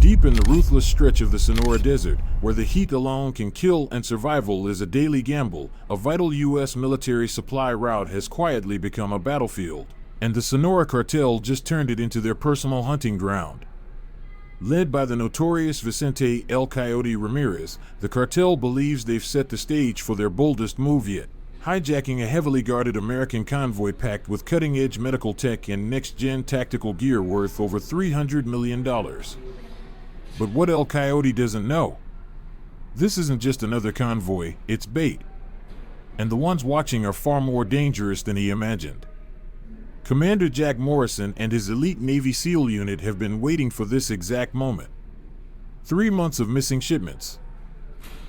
Deep in the ruthless stretch of the Sonora Desert, where the heat alone can kill and survival is a daily gamble, a vital U.S. military supply route has quietly become a battlefield, and the Sonora Cartel just turned it into their personal hunting ground. Led by the notorious Vicente El Coyote Ramirez, the cartel believes they've set the stage for their boldest move yet, hijacking a heavily guarded American convoy packed with cutting-edge medical tech and next-gen tactical gear worth over $300 million. But what El Coyote doesn't know? This isn't just another convoy, it's bait. And the ones watching are far more dangerous than he imagined. Commander Jack Morrison and his elite Navy SEAL unit have been waiting for this exact moment. 3 months of missing shipments.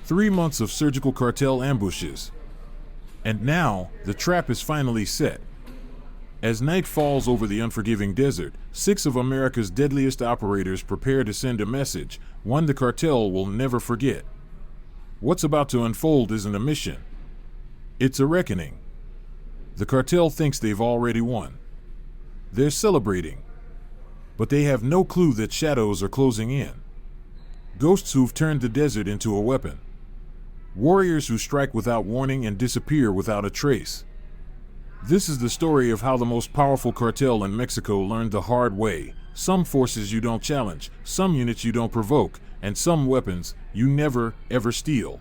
3 months of surgical cartel ambushes. And now, the trap is finally set. As night falls over the unforgiving desert, 6 of America's deadliest operators prepare to send a message, one the cartel will never forget. What's about to unfold isn't a mission. It's a reckoning. The cartel thinks they've already won. They're celebrating. But they have no clue that shadows are closing in. Ghosts who've turned the desert into a weapon. Warriors who strike without warning and disappear without a trace. This is the story of how the most powerful cartel in Mexico learned the hard way. Some forces you don't challenge, some units you don't provoke, and some weapons you never, ever steal.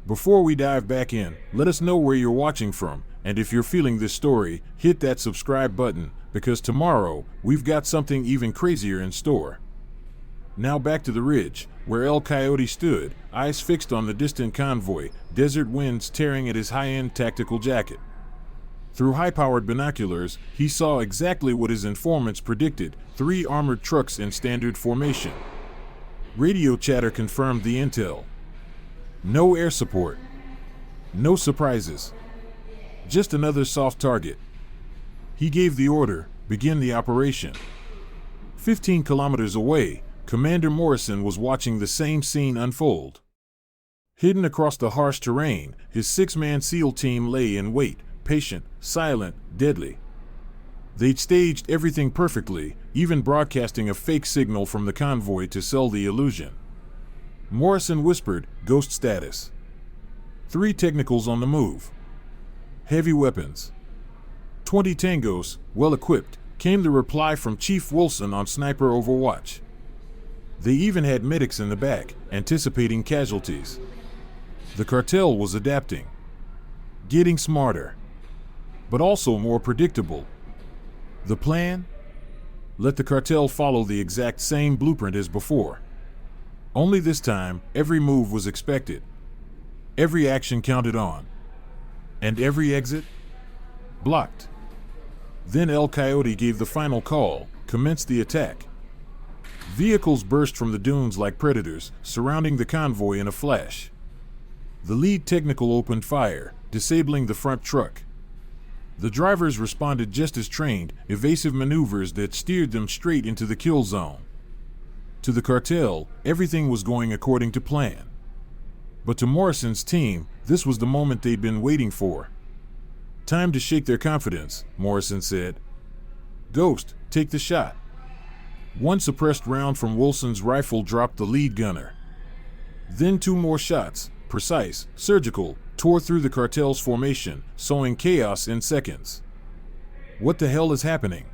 Before we dive back in, let us know where you're watching from, and if you're feeling this story, hit that subscribe button, because tomorrow, we've got something even crazier in store. Now back to the ridge, where El Coyote stood, eyes fixed on the distant convoy, desert winds tearing at his high-end tactical jacket. Through high-powered binoculars, he saw exactly what his informants predicted, 3 armored trucks in standard formation. Radio chatter confirmed the intel. No air support. No surprises. Just another soft target. He gave the order, begin the operation. 15 kilometers away, Commander Morrison was watching the same scene unfold. Hidden across the harsh terrain, his 6-man SEAL team lay in wait, patient, silent, deadly. They'd staged everything perfectly, even broadcasting a fake signal from the convoy to sell the illusion. Morrison whispered, "Ghost status. 3 technicals on the move. Heavy weapons. 20 tangos, well equipped," came the reply from Chief Wilson on Sniper Overwatch. They even had medics in the back, anticipating casualties. The cartel was adapting. Getting smarter. But also more predictable. The plan? Let the cartel follow the exact same blueprint as before. Only this time, every move was expected. Every action counted on. And every exit? Blocked. Then El Coyote gave the final call, commenced the attack. Vehicles burst from the dunes like predators, surrounding the convoy in a flash. The lead technical opened fire, disabling the front truck. The drivers responded just as trained, evasive maneuvers that steered them straight into the kill zone. To the cartel, everything was going according to plan. But to Morrison's team, this was the moment they'd been waiting for. "Time to shake their confidence," Morrison said. "Ghost, take the shot." One suppressed round from Wilson's rifle dropped the lead gunner. Then 2 more shots, precise, surgical, tore through the cartel's formation, sowing chaos in seconds. What the hell is happening?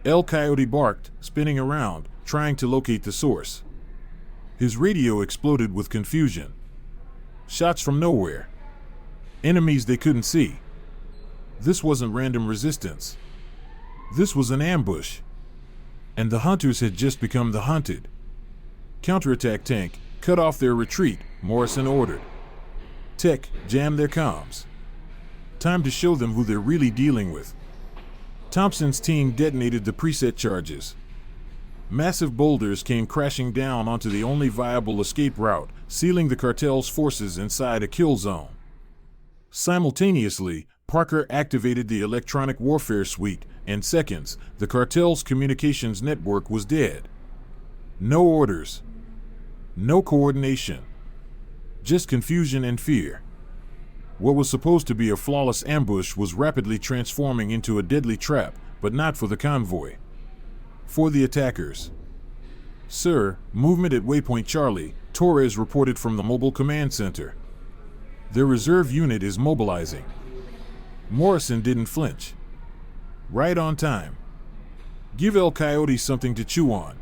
El Coyote barked, spinning around, trying to locate the source. His radio exploded with confusion. Shots from nowhere. Enemies they couldn't see. This wasn't random resistance. This was an ambush. And the hunters had just become the hunted. "Counterattack tank, cut off their retreat," Morrison ordered. "Tech, jam their comms. Time to show them who they're really dealing with." Thompson's team detonated the preset charges. Massive boulders came crashing down onto the only viable escape route, sealing the cartel's forces inside a kill zone. Simultaneously, Parker activated the electronic warfare suite. In seconds, the cartel's communications network was dead. No orders. No coordination. Just confusion and fear. What was supposed to be a flawless ambush was rapidly transforming into a deadly trap, but not for the convoy. For the attackers. Sir, movement at Waypoint Charlie, Torres reported from the mobile command center. Their reserve unit is mobilizing. Morrison didn't flinch. Right on time. Give El Coyote something to chew on.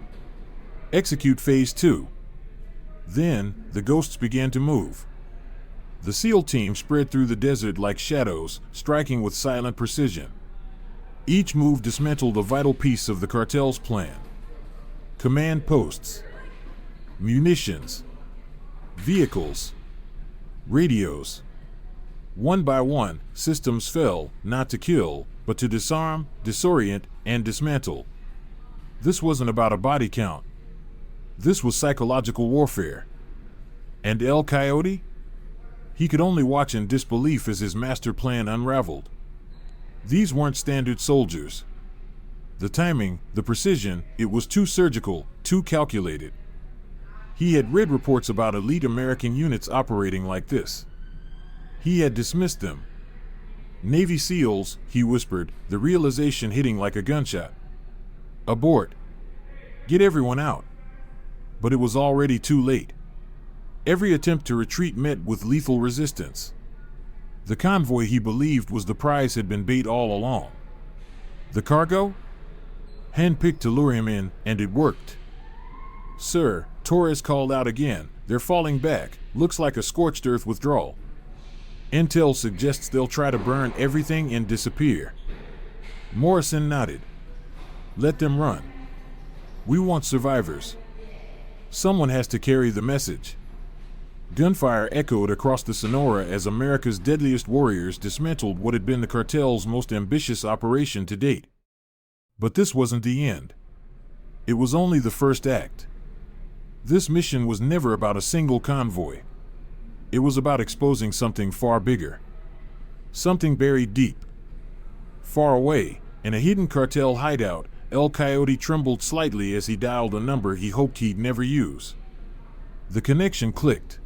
Execute Phase 2. Then, the ghosts began to move. The SEAL team spread through the desert like shadows, striking with silent precision. Each move dismantled a vital piece of the cartel's plan. Command posts, munitions, vehicles, radios. One by one, systems fell, not to kill, but to disarm, disorient, and dismantle. This wasn't about a body count. This was psychological warfare. And El Coyote? He could only watch in disbelief as his master plan unraveled. These weren't standard soldiers. The timing, the precision, it was too surgical, too calculated. He had read reports about elite American units operating like this. He had dismissed them. Navy SEALs, he whispered, the realization hitting like a gunshot. Abort. Get everyone out. But it was already too late. Every attempt to retreat met with lethal resistance. The convoy he believed was the prize had been bait all along. The cargo? Handpicked to lure him in, and it worked. Sir, Torres called out again, they're falling back, looks like a scorched earth withdrawal. Intel suggests they'll try to burn everything and disappear. Morrison nodded. Let them run. We want survivors. Someone has to carry the message. Gunfire echoed across the Sonora as America's deadliest warriors dismantled what had been the cartel's most ambitious operation to date. But this wasn't the end. It was only the first act. This mission was never about a single convoy. It was about exposing something far bigger. Something buried deep. Far away, in a hidden cartel hideout, El Coyote trembled slightly as he dialed a number he hoped he'd never use. The connection clicked.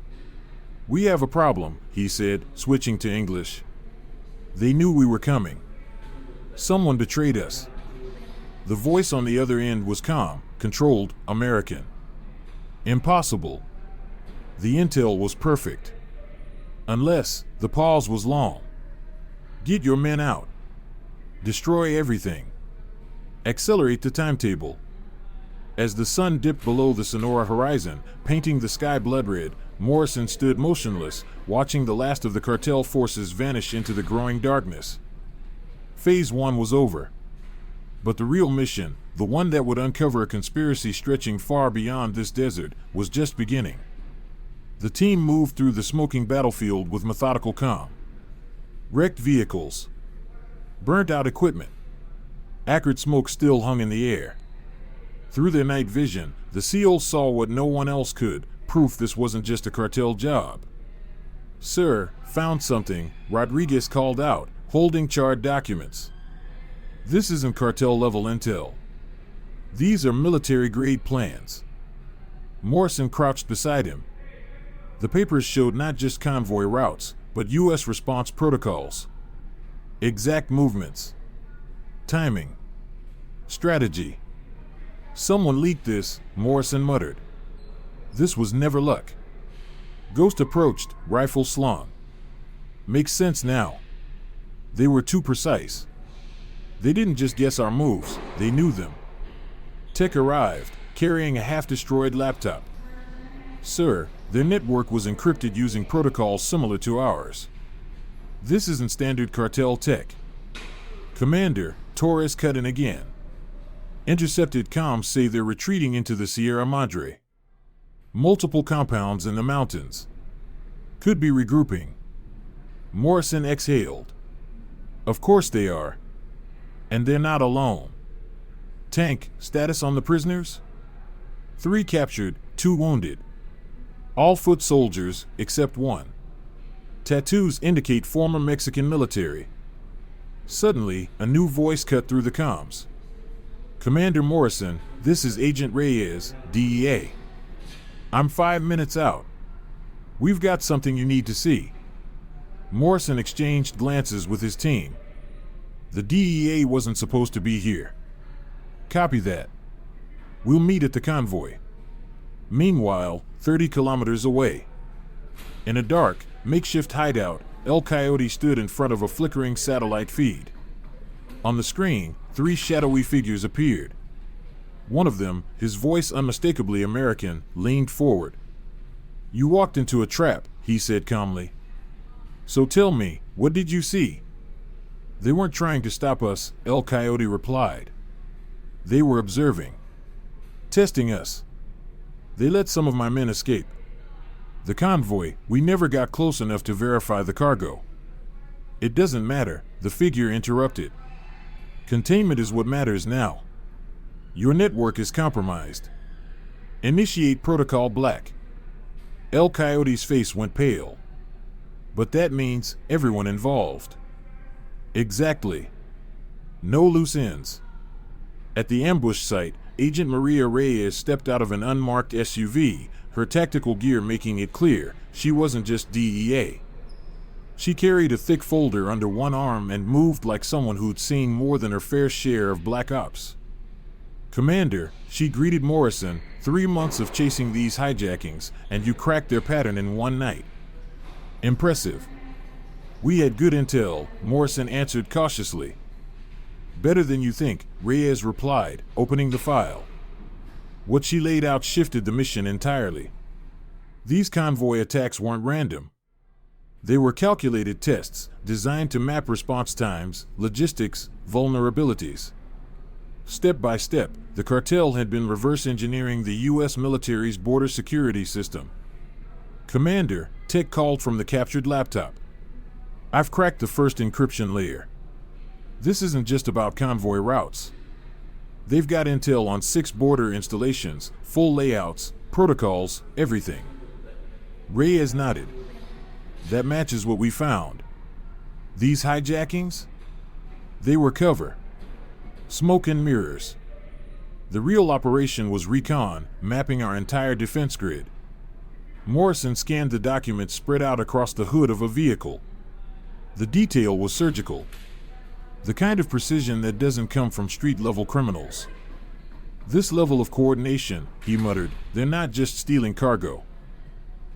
We have a problem, he said, switching to English. They knew we were coming. Someone betrayed us. The voice on the other end was calm, controlled, American. Impossible. The intel was perfect. Unless, the pause was long. Get your men out. Destroy everything. Accelerate the timetable. As the sun dipped below the Sonora horizon, painting the sky blood red, Morrison stood motionless, watching the last of the cartel forces vanish into the growing darkness. Phase 1 was over. But the real mission, the one that would uncover a conspiracy stretching far beyond this desert, was just beginning. The team moved through the smoking battlefield with methodical calm. Wrecked vehicles. Burnt-out equipment. Acrid smoke still hung in the air. Through their night vision, the SEALs saw what no one else could, proof this wasn't just a cartel job. Sir, found something, Rodriguez called out, holding charred documents. This isn't cartel-level intel. These are military-grade plans. Morrison crouched beside him. The papers showed not just convoy routes, but U.S. response protocols. Exact movements. Timing. Strategy. Someone leaked this, Morrison muttered. This was never luck. Ghost approached, rifle slung. Makes sense now. They were too precise. They didn't just guess our moves, they knew them. Tech arrived, carrying a half-destroyed laptop. Sir, their network was encrypted using protocols similar to ours. This isn't standard cartel tech. Commander, Torres cut in again. Intercepted comms say they're retreating into the Sierra Madre. Multiple compounds in the mountains. Could be regrouping. Morrison exhaled. Of course they are. And they're not alone. Tank, status on the prisoners? 3 captured, 2 wounded. All foot soldiers, except 1. Tattoos indicate former Mexican military. Suddenly, a new voice cut through the comms. Commander Morrison, this is Agent Reyes, DEA. I'm 5 minutes out. We've got something you need to see. Morrison exchanged glances with his team. The DEA wasn't supposed to be here. Copy that. We'll meet at the convoy. Meanwhile, 30 kilometers away, in a dark, makeshift hideout, El Coyote stood in front of a flickering satellite feed. On the screen, 3 shadowy figures appeared. One of them, his voice unmistakably American, leaned forward. "You walked into a trap," he said calmly. "So tell me, what did you see?" "They weren't trying to stop us," El Coyote replied. "They were observing. Testing us. They let some of my men escape. The convoy, we never got close enough to verify the cargo." "It doesn't matter," the figure interrupted. "Containment is what matters now. Your network is compromised. Initiate Protocol Black." El Coyote's face went pale. "But that means everyone involved." "Exactly. No loose ends." At the ambush site, Agent Maria Reyes stepped out of an unmarked SUV, her tactical gear making it clear she wasn't just DEA. She carried a thick folder under one arm and moved like someone who'd seen more than her fair share of black ops. "Commander," she greeted Morrison, 3 months of chasing these hijackings, and you cracked their pattern in one night." "Impressive." "We had good intel," Morrison answered cautiously. "Better than you think," Reyes replied, opening the file. What she laid out shifted the mission entirely. These convoy attacks weren't random. They were calculated tests, designed to map response times, logistics, vulnerabilities. Step by step, the cartel had been reverse engineering the U.S. military's border security system. "Commander," Tech called from the captured laptop. "I've cracked the first encryption layer. This isn't just about convoy routes. They've got intel on 6 border installations, full layouts, protocols, everything." Reyes nodded. "That matches what we found. These hijackings? They were cover. Smoke and mirrors. The real operation was recon, mapping our entire defense grid." Morrison scanned the documents spread out across the hood of a vehicle. The detail was surgical. The kind of precision that doesn't come from street-level criminals. "This level of coordination," he muttered, "they're not just stealing cargo.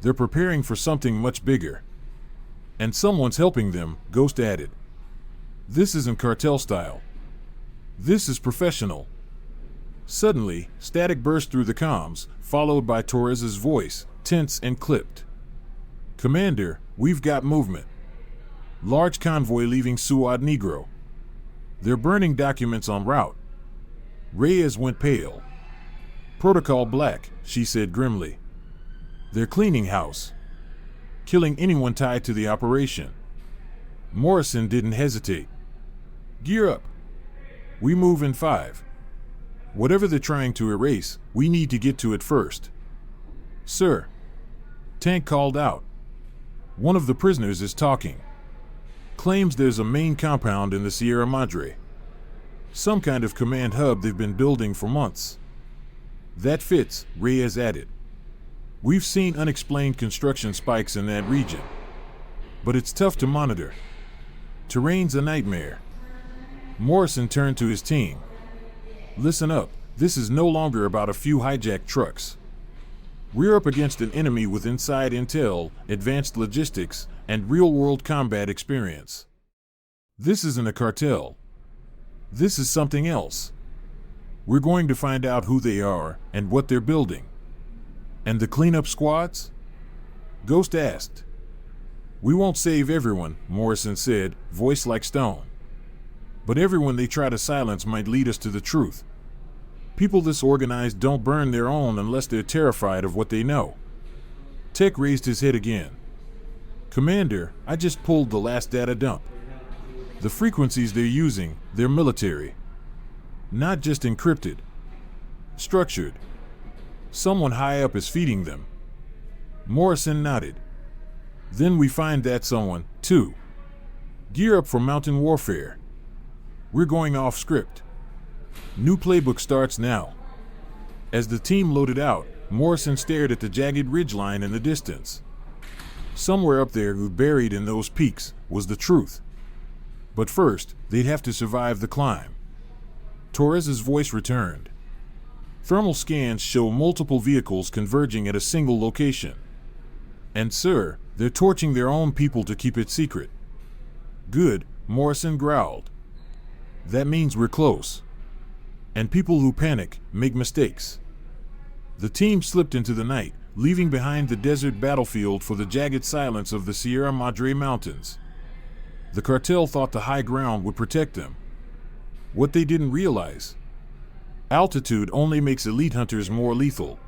They're preparing for something much bigger. And someone's helping them," Ghost added. "This isn't cartel style. This is professional." Suddenly, static burst through the comms, followed by Torres's voice, tense and clipped. "Commander, we've got movement. Large convoy leaving Ciudad Negro. They're burning documents en route." Reyes went pale. "Protocol Black," she said grimly. "They're cleaning house. Killing anyone tied to the operation." Morrison didn't hesitate. "Gear up. We move in 5. Whatever they're trying to erase, we need to get to it first." "Sir." Tank called out. "One of the prisoners is talking. Claims there's a main compound in the Sierra Madre. Some kind of command hub they've been building for months." "That fits," Reyes added. "We've seen unexplained construction spikes in that region. But it's tough to monitor. Terrain's a nightmare." Morrison turned to his team. "Listen up, this is no longer about a few hijacked trucks. We're up against an enemy with inside intel, advanced logistics, and real-world combat experience. This isn't a cartel. This is something else. We're going to find out who they are and what they're building." "And the cleanup squads?" Ghost asked. "We won't save everyone," Morrison said, voice like stone. "But everyone they try to silence might lead us to the truth. People this organized don't burn their own unless they're terrified of what they know." Tech raised his head again. "Commander, I just pulled the last data dump. The frequencies they're using, they're military. Not just encrypted. Structured. Someone high up is feeding them." Morrison nodded. "Then we find that someone, too. Gear up for mountain warfare. We're going off script. New playbook starts now." As the team loaded out, Morrison stared at the jagged ridgeline in the distance. Somewhere up there, buried in those peaks, was the truth. But first, they'd have to survive the climb. Torres's voice returned. Thermal scans show multiple vehicles converging at a single location. And sir, they're torching their own people to keep it secret. Good, Morrison growled. That means we're close. And people who panic make mistakes. The team slipped into the night, leaving behind the desert battlefield for the jagged silence of the Sierra Madre Mountains. The cartel thought the high ground would protect them. What they didn't realize: altitude only makes elite hunters more lethal.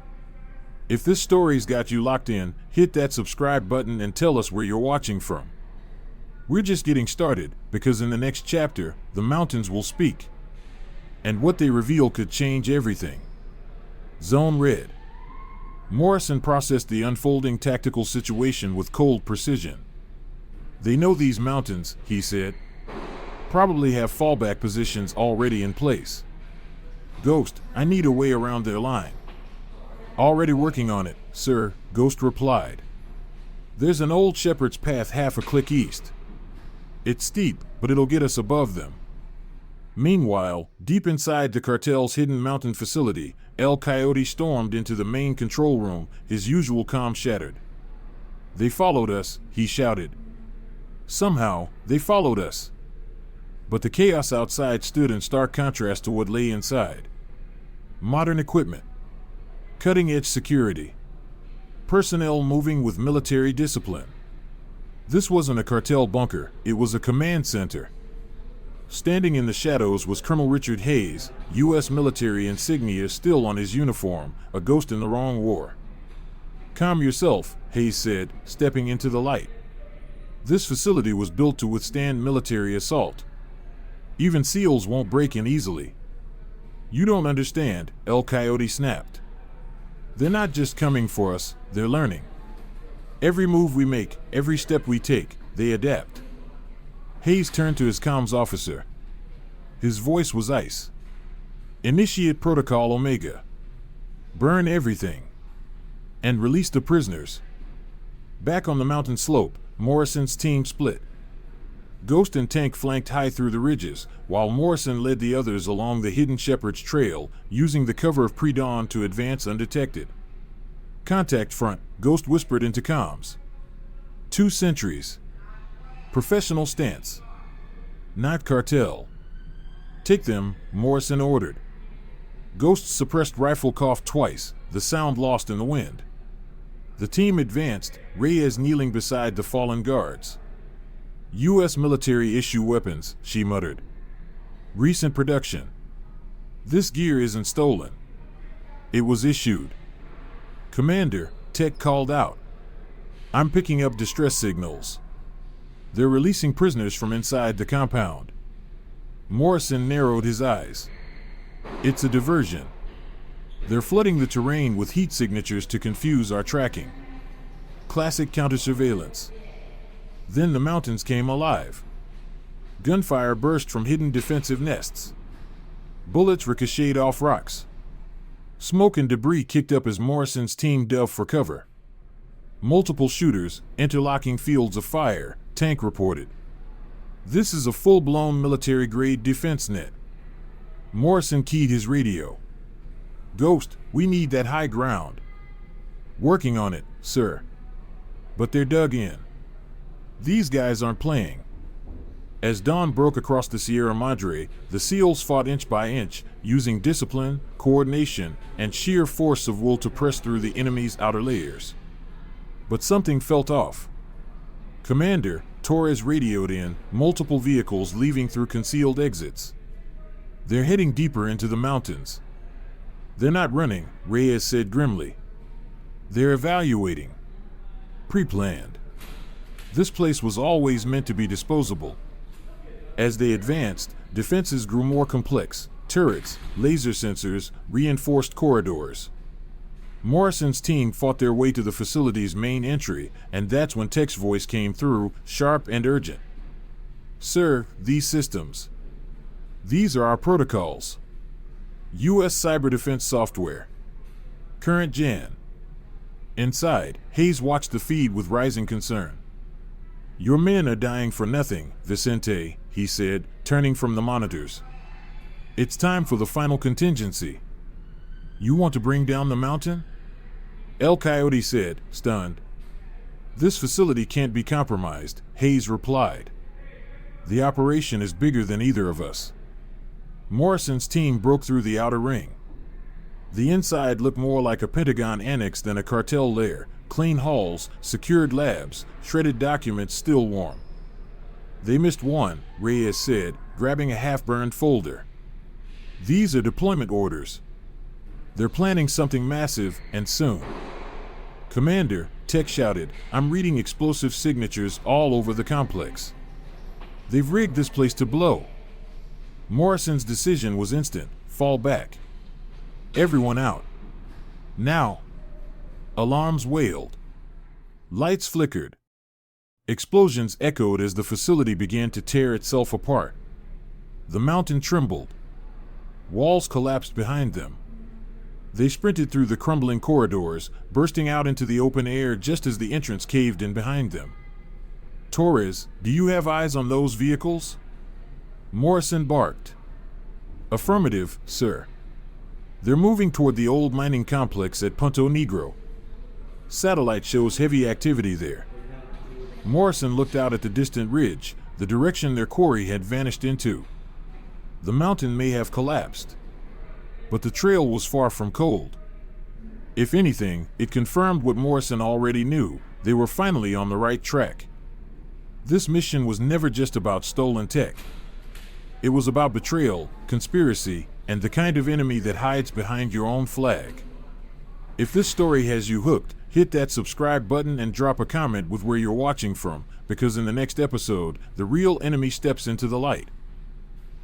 If this story's got you locked in, hit that subscribe button and tell us where you're watching from. We're just getting started, because in the next chapter, the mountains will speak. And what they reveal could change everything. Zone Red. Morrison processed the unfolding tactical situation with cold precision. They know these mountains, he said. Probably have fallback positions already in place. Ghost, I need a way around their line. Already working on it, sir, Ghost replied. There's an old shepherd's path half a click east. It's steep, but it'll get us above them. Meanwhile, deep inside the cartel's hidden mountain facility, El Coyote stormed into the main control room, his usual calm shattered. They followed us, he shouted. Somehow, they followed us. But the chaos outside stood in stark contrast to what lay inside. Modern equipment. Cutting-edge security. Personnel moving with military discipline. This wasn't a cartel bunker, it was a command center. Standing in the shadows was Colonel Richard Hayes, U.S. military insignia still on his uniform, a ghost in the wrong war. Calm yourself, Hayes said, stepping into the light. This facility was built to withstand military assault. Even SEALs won't break in easily. You don't understand, El Coyote snapped. They're not just coming for us, they're learning. Every move we make, every step we take, they adapt. Hayes turned to his comms officer. His voice was ice. Initiate Protocol Omega. Burn everything. And release the prisoners. Back on the mountain slope, Morrison's team split. Ghost and Tank flanked high through the ridges, while Morrison led the others along the hidden shepherd's trail, using the cover of pre-dawn to advance undetected. Contact front, Ghost whispered into comms. 2 sentries. Professional stance. Not cartel. Take them, Morrison ordered. Ghost's suppressed rifle coughed twice, the sound lost in the wind. The team advanced, Reyes kneeling beside the fallen guards. U.S. military issue weapons, she muttered. Recent production. This gear isn't stolen. It was issued. Commander, Tech called out. I'm picking up distress signals. They're releasing prisoners from inside the compound. Morrison narrowed his eyes. It's a diversion. They're flooding the terrain with heat signatures to confuse our tracking. Classic counter-surveillance. Then the mountains came alive. Gunfire burst from hidden defensive nests. Bullets ricocheted off rocks. Smoke and debris kicked up as Morrison's team dove for cover. Multiple shooters, interlocking fields of fire, Tank reported. This is a full-blown military-grade defense net. Morrison keyed his radio. Ghost, we need that high ground. Working on it, sir. But they're dug in. These guys aren't playing. As dawn broke across the Sierra Madre, the SEALs fought inch by inch, using discipline, coordination, and sheer force of will to press through the enemy's outer layers. But something felt off. Commander, Torres radioed in, multiple vehicles leaving through concealed exits. They're heading deeper into the mountains. They're not running, Reyes said grimly. They're evaluating. Pre-planned. This place was always meant to be disposable. As they advanced, defenses grew more complex: turrets, laser sensors, reinforced corridors. Morrison's team fought their way to the facility's main entry, and that's when Tech's voice came through, sharp and urgent. Sir, these systems. These are our protocols. U.S. cyber defense software. Current gen. Inside, Hayes watched the feed with rising concern. Your men are dying for nothing, Vicente, he said, turning from the monitors. It's time for the final contingency. You want to bring down the mountain? El Coyote said, stunned. This facility can't be compromised, Hayes replied. The operation is bigger than either of us. Morrison's team broke through the outer ring. The inside looked more like a Pentagon annex than a cartel lair. Clean halls, secured labs, shredded documents still warm. They missed one, Reyes said, grabbing a half-burned folder. These are deployment orders. They're planning something massive, and soon. Commander, Tech shouted, I'm reading explosive signatures all over the complex. They've rigged this place to blow. Morrison's decision was instant. Fall back. Everyone out. Now. Alarms wailed. Lights flickered. Explosions echoed as the facility began to tear itself apart. The mountain trembled. Walls collapsed behind them. They sprinted through the crumbling corridors, bursting out into the open air just as the entrance caved in behind them. Torres, do you have eyes on those vehicles? Morrison barked. Affirmative, sir. They're moving toward the old mining complex at Punto Negro. Satellite shows heavy activity there. Morrison looked out at the distant ridge, the direction their quarry had vanished into. The mountain may have collapsed, but the trail was far from cold. If anything, it confirmed what Morrison already knew. They were finally on the right track. This mission was never just about stolen tech. It was about betrayal, conspiracy, and the kind of enemy that hides behind your own flag. If this story has you hooked, hit that subscribe button and drop a comment with where you're watching from, because in the next episode, the real enemy steps into the light.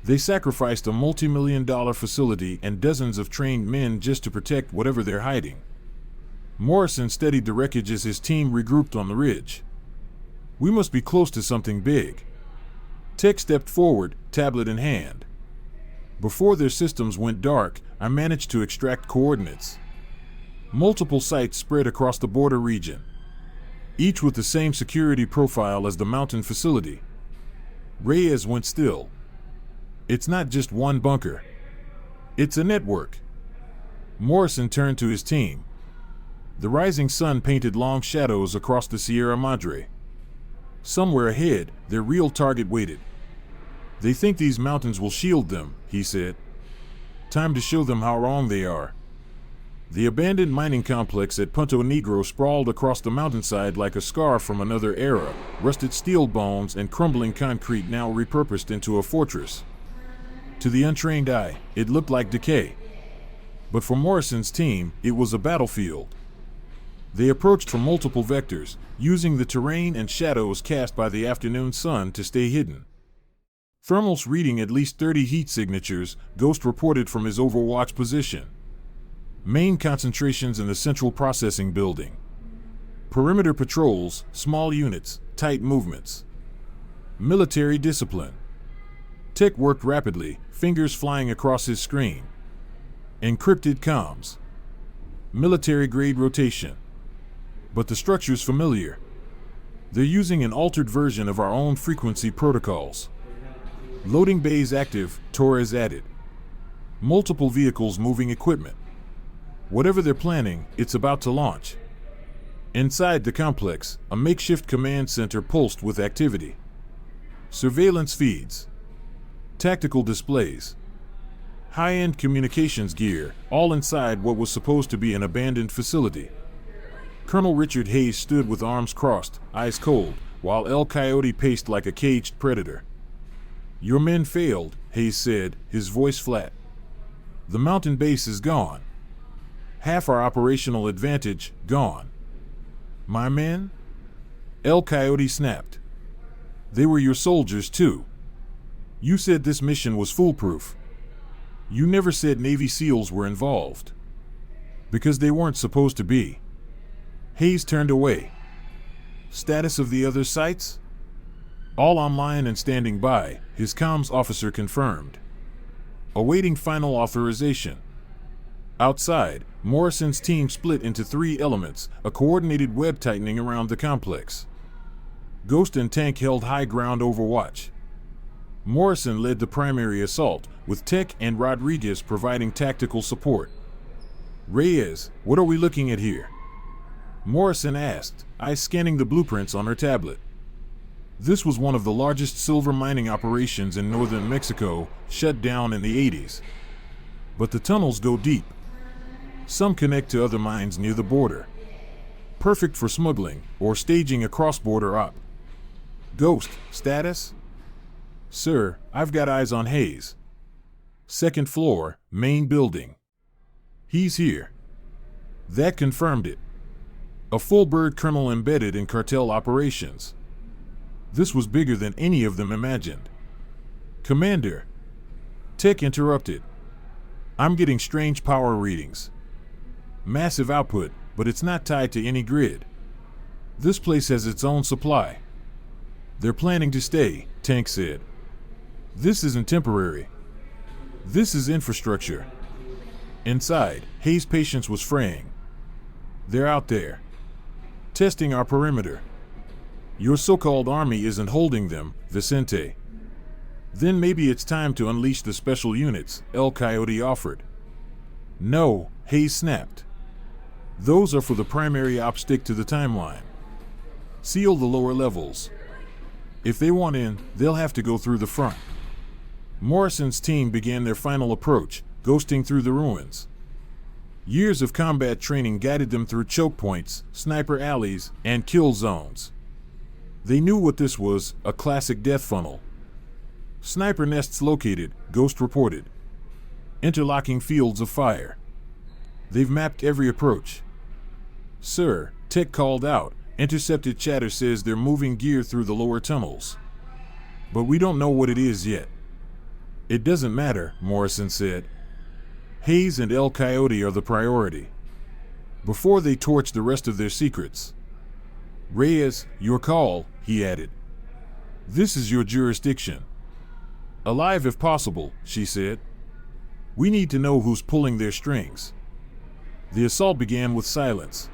They sacrificed a multi-million-dollar facility and dozens of trained men just to protect whatever they're hiding. Morrison steadied the wreckage as his team regrouped on the ridge. We must be close to something big. Tech stepped forward, tablet in hand. Before their systems went dark, I managed to extract coordinates. Multiple sites spread across the border region, each with the same security profile as the mountain facility. Reyes went still. It's not just one bunker. It's a network. Morrison turned to his team. The rising sun painted long shadows across the Sierra Madre. Somewhere ahead, their real target waited. They think these mountains will shield them, he said. Time to show them how wrong they are. The abandoned mining complex at Punto Negro sprawled across the mountainside like a scar from another era, rusted steel bones and crumbling concrete now repurposed into a fortress. To the untrained eye, it looked like decay. But for Morrison's team, it was a battlefield. They approached from multiple vectors, using the terrain and shadows cast by the afternoon sun to stay hidden. Thermals reading at least 30 heat signatures, Ghost reported from his overwatch position. Main concentrations in the central processing building. Perimeter patrols, small units, tight movements. Military discipline. Tech worked rapidly, fingers flying across his screen. Encrypted comms. Military-grade rotation. But the structure's familiar. They're using an altered version of our own frequency protocols. Loading bays active, Torres added. Multiple vehicles moving equipment. Whatever they're planning, it's about to launch. Inside the complex, a makeshift command center pulsed with activity. Surveillance feeds. Tactical displays. High-end communications gear, all inside what was supposed to be an abandoned facility. Colonel Richard Hayes stood with arms crossed, eyes cold, while El Coyote paced like a caged predator. Your men failed, Hayes said, his voice flat. The mountain base is gone. Half our operational advantage, gone. My men? El Coyote snapped. They were your soldiers, too. You said this mission was foolproof. You never said Navy SEALs were involved. Because they weren't supposed to be. Hayes turned away. Status of the other sites? All online and standing by, his comms officer confirmed. Awaiting final authorization. Outside, Morrison's team split into 3 elements, a coordinated web tightening around the complex. Ghost and Tank held high ground overwatch. Morrison led the primary assault, with Tech and Rodriguez providing tactical support. Reyes, what are we looking at here? Morrison asked, eyes scanning the blueprints on her tablet. This was one of the largest silver mining operations in northern Mexico, shut down in the 80s. But the tunnels go deep. Some connect to other mines near the border. Perfect for smuggling or staging a cross-border op. Ghost, status? Sir, I've got eyes on Hayes. Second floor, main building. He's here. That confirmed it. A full-bird criminal embedded in cartel operations. This was bigger than any of them imagined. Commander. Tech interrupted. I'm getting strange power readings. Massive output, but it's not tied to any grid. This place has its own supply. They're planning to stay, Tank said. This isn't temporary. This is infrastructure. Inside, Hayes' patience was fraying. They're out there, testing our perimeter. Your so-called army isn't holding them, Vicente. Then maybe it's time to unleash the special units, El Coyote offered. No, Hayes snapped. Those are for the primary ops stick to the timeline. Seal the lower levels. If they want in, they'll have to go through the front. Morrison's team began their final approach, ghosting through the ruins. Years of combat training guided them through choke points, sniper alleys, and kill zones. They knew what this was, a classic death funnel. Sniper nests located, Ghost reported. Interlocking fields of fire. They've mapped every approach. Sir, Tech called out. Intercepted chatter says they're moving gear through the lower tunnels. But we don't know what it is yet. It doesn't matter, Morrison said. Hayes and El Coyote are the priority. Before they torch the rest of their secrets. Reyes, your call, he added. This is your jurisdiction. Alive if possible, she said. We need to know who's pulling their strings. The assault began with silence.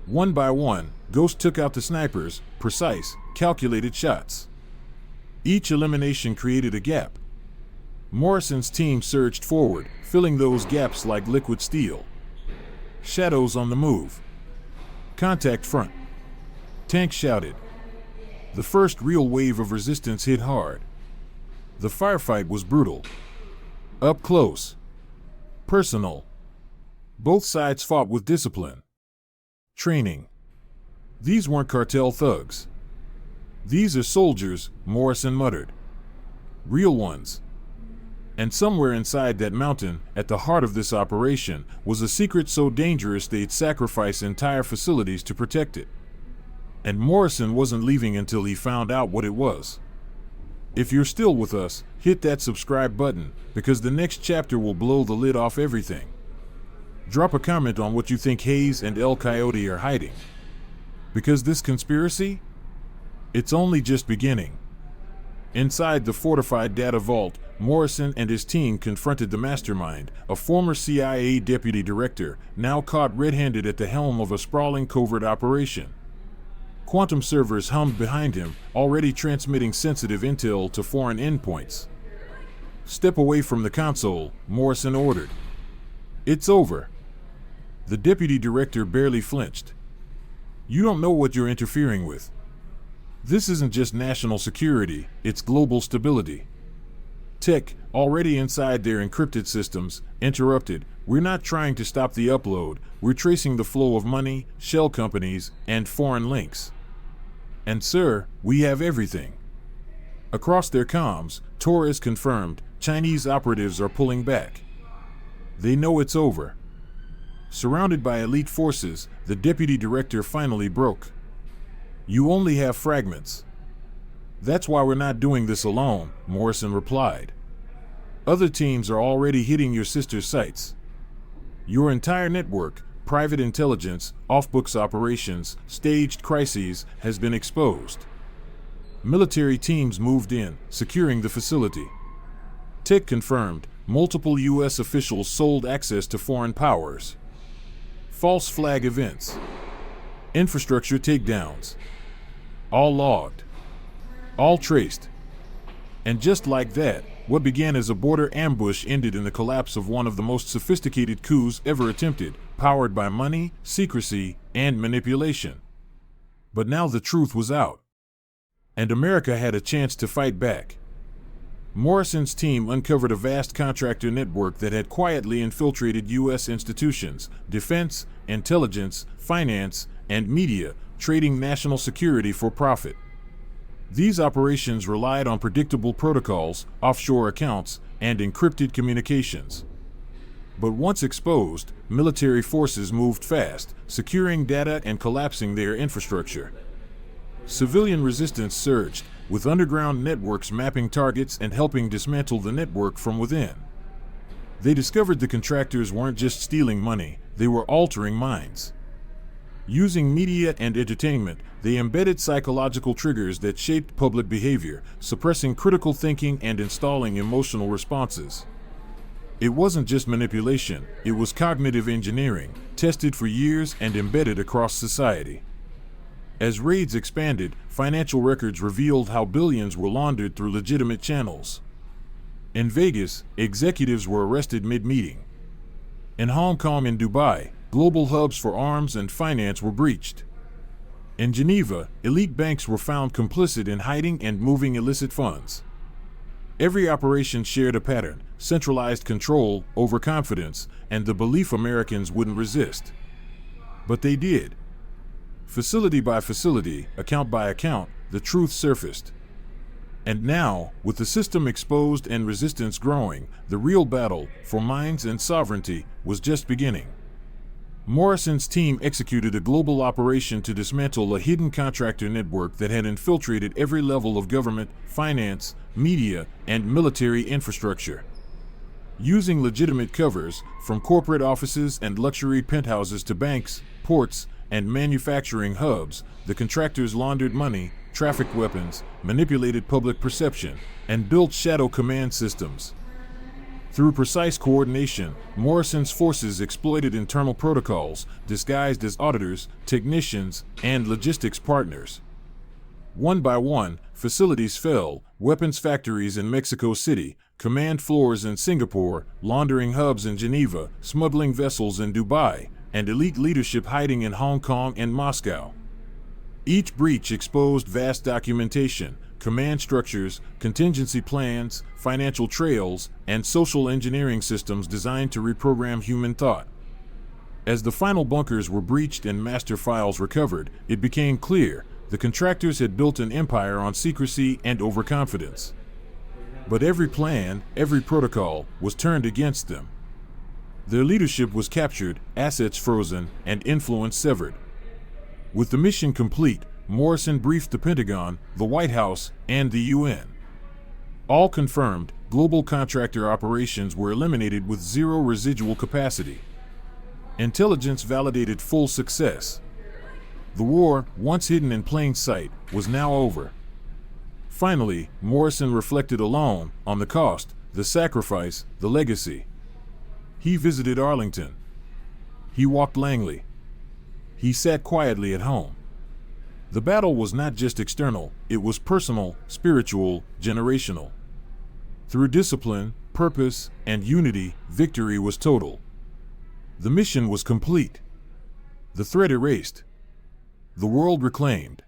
One by one, Ghost took out the snipers, precise, calculated shots. Each elimination created a gap. Morrison's team surged forward, filling those gaps like liquid steel. Shadows on the move. Contact front. Tank shouted. The first real wave of resistance hit hard. The firefight was brutal. Up close. Personal. Both sides fought with discipline. Training. These weren't cartel thugs. These are soldiers, Morrison muttered. Real ones. And somewhere inside that mountain, at the heart of this operation, was a secret so dangerous they'd sacrifice entire facilities to protect it. And Morrison wasn't leaving until he found out what it was. If you're still with us, hit that subscribe button, because the next chapter will blow the lid off everything. Drop a comment on what you think Hayes and El Coyote are hiding. Because this conspiracy? It's only just beginning. Inside the fortified data vault, Morrison and his team confronted the mastermind, a former CIA deputy director, now caught red-handed at the helm of a sprawling covert operation. Quantum servers hummed behind him, already transmitting sensitive intel to foreign endpoints. Step away from the console, Morrison ordered. It's over. The deputy director barely flinched. You don't know what you're interfering with. This isn't just national security, it's global stability. Tech, already inside their encrypted systems, interrupted. We're not trying to stop the upload, we're tracing the flow of money, shell companies, and foreign links. And sir, we have everything. Across their comms, Torres confirmed, Chinese operatives are pulling back. They know it's over. Surrounded by elite forces, the deputy director finally broke. You only have fragments. That's why we're not doing this alone, Morrison replied. Other teams are already hitting your sister sites. Your entire network, private intelligence, off-books operations, staged crises, has been exposed. Military teams moved in, securing the facility. Tech confirmed, multiple U.S. officials sold access to foreign powers. False flag events. Infrastructure takedowns. All logged. All traced. And just like that, what began as a border ambush ended in the collapse of one of the most sophisticated coups ever attempted, powered by money, secrecy, and manipulation. But now the truth was out, and America had a chance to fight back. Morrison's team uncovered a vast contractor network that had quietly infiltrated U.S. institutions, defense, intelligence, finance, and media, trading national security for profit. These operations relied on predictable protocols, offshore accounts, and encrypted communications. But once exposed, military forces moved fast, securing data and collapsing their infrastructure. Civilian resistance surged, with underground networks mapping targets and helping dismantle the network from within. They discovered the contractors weren't just stealing money, they were altering minds. Using media and entertainment, they embedded psychological triggers that shaped public behavior, suppressing critical thinking and installing emotional responses. It wasn't just manipulation, it was cognitive engineering, tested for years and embedded across society. As raids expanded, financial records revealed how billions were laundered through legitimate channels. In Vegas, executives were arrested mid-meeting. In Hong Kong and Dubai, global hubs for arms and finance were breached. In Geneva, elite banks were found complicit in hiding and moving illicit funds. Every operation shared a pattern: centralized control, overconfidence, and the belief Americans wouldn't resist. But they did. Facility by facility, account by account, the truth surfaced. And now, with the system exposed and resistance growing, the real battle for minds and sovereignty was just beginning. Morrison's team executed a global operation to dismantle a hidden contractor network that had infiltrated every level of government, finance, media, and military infrastructure. Using legitimate covers, from corporate offices and luxury penthouses to banks, ports, and manufacturing hubs, the contractors laundered money, trafficked weapons, manipulated public perception, and built shadow command systems. Through precise coordination, Morrison's forces exploited internal protocols, disguised as auditors, technicians, and logistics partners. One by one, facilities fell: weapons factories in Mexico City, command floors in Singapore, laundering hubs in Geneva, smuggling vessels in Dubai, and elite leadership hiding in Hong Kong and Moscow. Each breach exposed vast documentation, command structures, contingency plans, financial trails, and social engineering systems designed to reprogram human thought. As the final bunkers were breached and master files recovered, it became clear the contractors had built an empire on secrecy and overconfidence. But every plan, every protocol, was turned against them. Their leadership was captured, assets frozen, and influence severed. With the mission complete, Morrison briefed the Pentagon, the White House, and the UN. All confirmed, global contractor operations were eliminated with zero residual capacity. Intelligence validated full success. The war, once hidden in plain sight, was now over. Finally, Morrison reflected alone on the cost, the sacrifice, the legacy. He visited Arlington. He walked Langley. He sat quietly at home. The battle was not just external, it was personal, spiritual, generational. Through discipline, purpose, and unity, victory was total. The mission was complete. The threat erased. The world reclaimed.